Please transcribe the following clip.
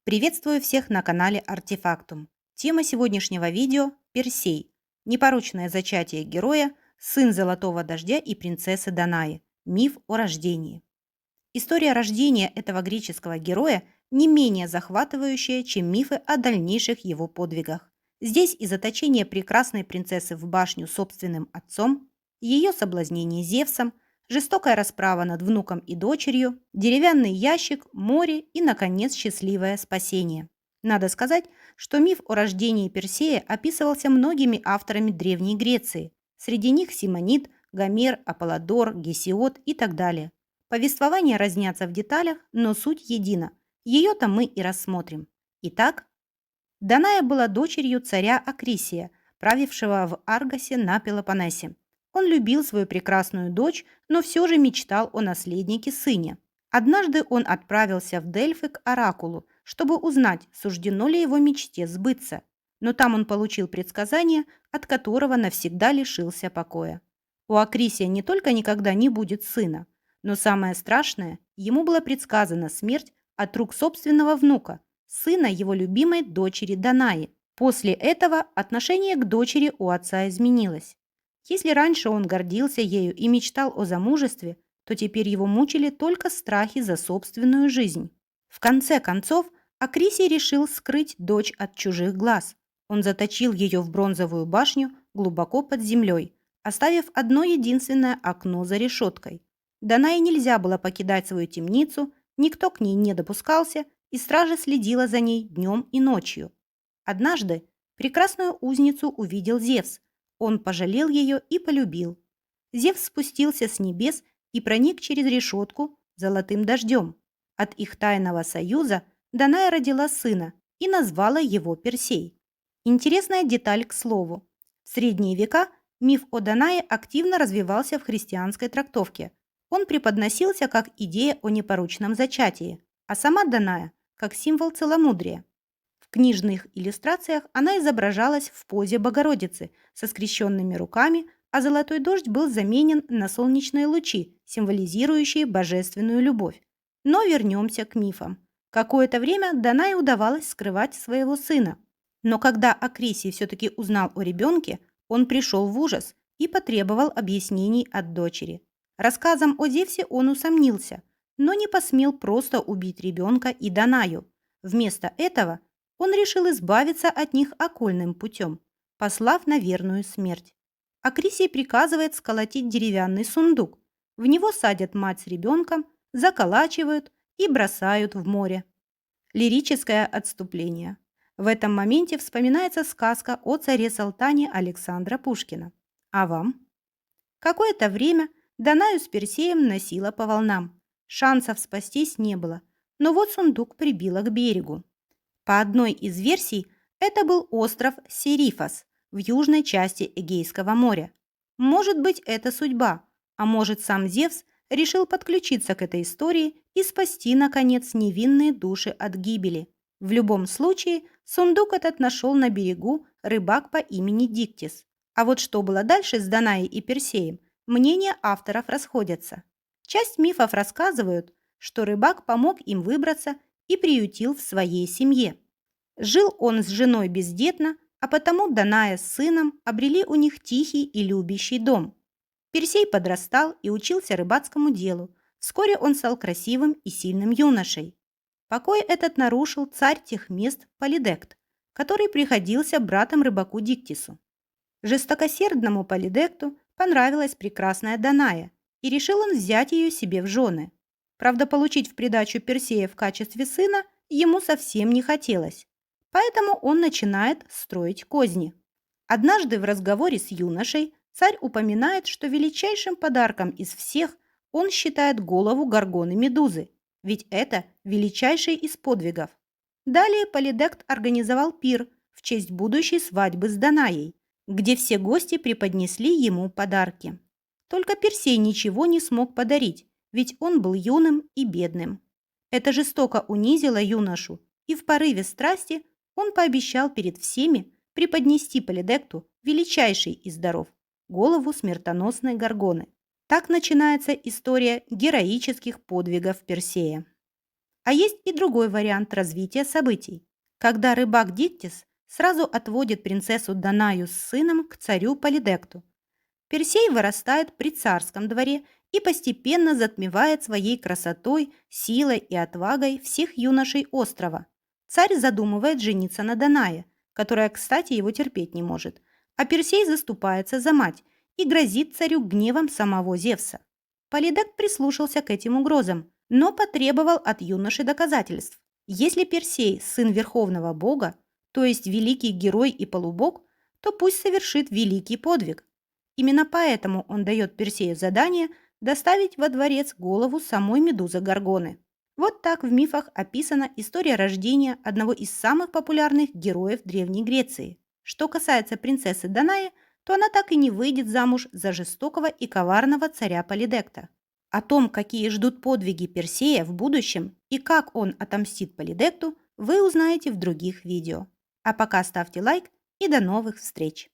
Приветствую всех на канале Артефактум. Тема сегодняшнего видео – Персей. Непорочное зачатие героя, сын Золотого Дождя и принцессы Данаи. Миф о рождении. История рождения этого греческого героя не менее захватывающая, чем мифы о дальнейших его подвигах. Здесь и заточение прекрасной принцессы в башню собственным отцом, ее соблазнение Зевсом, жестокая расправа над внуком и дочерью, деревянный ящик, море и, наконец, счастливое спасение. Надо сказать, что миф о рождении Персея описывался многими авторами Древней Греции. Среди них Симонид, Гомер, Аполлодор, Гесиод и так далее. Повествования разнятся в деталях, но суть едина. Ее-то мы и рассмотрим. Итак, Даная была дочерью царя Акрисия, правившего в Аргосе на Пелопоннесе. Он любил свою прекрасную дочь, но все же мечтал о наследнике-сыне. Однажды он отправился в Дельфы к оракулу, чтобы узнать, суждено ли его мечте сбыться. Но там он получил предсказание, от которого навсегда лишился покоя. У Акрисия не только никогда не будет сына, но самое страшное, ему была предсказана смерть от рук собственного внука, сына его любимой дочери Данаи. После этого отношение к дочери у отца изменилось. Если раньше он гордился ею и мечтал о замужестве, то теперь его мучили только страхи за собственную жизнь. В конце концов, Акрисий решил скрыть дочь от чужих глаз. Он заточил ее в бронзовую башню глубоко под землей, оставив одно единственное окно за решеткой. Данае нельзя было покидать свою темницу, никто к ней не допускался, и стража следила за ней днем и ночью. Однажды прекрасную узницу увидел Зевс. Он пожалел ее и полюбил. Зевс спустился с небес и проник через решетку золотым дождем. От их тайного союза Даная родила сына и назвала его Персей. Интересная деталь к слову. В средние века миф о Данае активно развивался в христианской трактовке. Он преподносился как идея о непорочном зачатии, а сама Даная – как символ целомудрия. В книжных иллюстрациях она изображалась в позе Богородицы со скрещенными руками, а золотой дождь был заменен на солнечные лучи, символизирующие божественную любовь. Но вернемся к мифам. Какое-то время Данае удавалось скрывать своего сына. Но когда Акрисий все-таки узнал о ребенке, он пришел в ужас и потребовал объяснений от дочери. Рассказом о Зевсе он усомнился, но не посмел просто убить ребенка и Данаю. Вместо этого он решил избавиться от них окольным путем, послав на верную смерть. Акрисий приказывает сколотить деревянный сундук. В него садят мать с ребенком, заколачивают и бросают в море. Лирическое отступление. В этом моменте вспоминается сказка о царе Салтане Александра Пушкина. А вам? Какое-то время Данаю с Персеем носило по волнам. Шансов спастись не было, но вот сундук прибило к берегу. По одной из версий, это был остров Серифос в южной части Эгейского моря. Может быть, это судьба, а может, сам Зевс решил подключиться к этой истории и спасти, наконец, невинные души от гибели. В любом случае, сундук этот нашел на берегу рыбак по имени Диктис. А вот что было дальше с Данаей и Персеем, мнения авторов расходятся. Часть мифов рассказывают, что рыбак помог им выбраться и приютил в своей семье. Жил он с женой бездетно, а потому Даная с сыном обрели у них тихий и любящий дом. Персей подрастал и учился рыбацкому делу. Вскоре он стал красивым и сильным юношей. Покой этот нарушил царь тех мест Полидект, который приходился братом рыбаку Диктису. Жестокосердному Полидекту понравилась прекрасная Даная, и решил он взять ее себе в жены. Правда, получить в придачу Персея в качестве сына ему совсем не хотелось, поэтому он начинает строить козни. Однажды в разговоре с юношей царь упоминает, что величайшим подарком из всех он считает голову Горгоны-Медузы, ведь это величайший из подвигов. Далее Полидект организовал пир в честь будущей свадьбы с Данаей, где все гости преподнесли ему подарки. Только Персей ничего не смог подарить, ведь он был юным и бедным. Это жестоко унизило юношу, и в порыве страсти он пообещал перед всеми преподнести Полидекту величайший из даров – голову смертоносной Горгоны. Так начинается история героических подвигов Персея. А есть и другой вариант развития событий, когда рыбак Диктис сразу отводит принцессу Данаю с сыном к царю Полидекту. Персей вырастает при царском дворе и постепенно затмевает своей красотой, силой и отвагой всех юношей острова. Царь задумывает жениться на Данае, которая, кстати, его терпеть не может, а Персей заступается за мать и грозит царю гневом самого Зевса. Полидект прислушался к этим угрозам, но потребовал от юноши доказательств. Если Персей – сын верховного бога, то есть великий герой и полубог, то пусть совершит великий подвиг. Именно поэтому он дает Персею задание доставить во дворец голову самой Медузы Горгоны. Вот так в мифах описана история рождения одного из самых популярных героев Древней Греции. Что касается принцессы Данаи, то она так и не выйдет замуж за жестокого и коварного царя Полидекта. О том, какие ждут подвиги Персея в будущем и как он отомстит Полидекту, вы узнаете в других видео. А пока ставьте лайк и до новых встреч!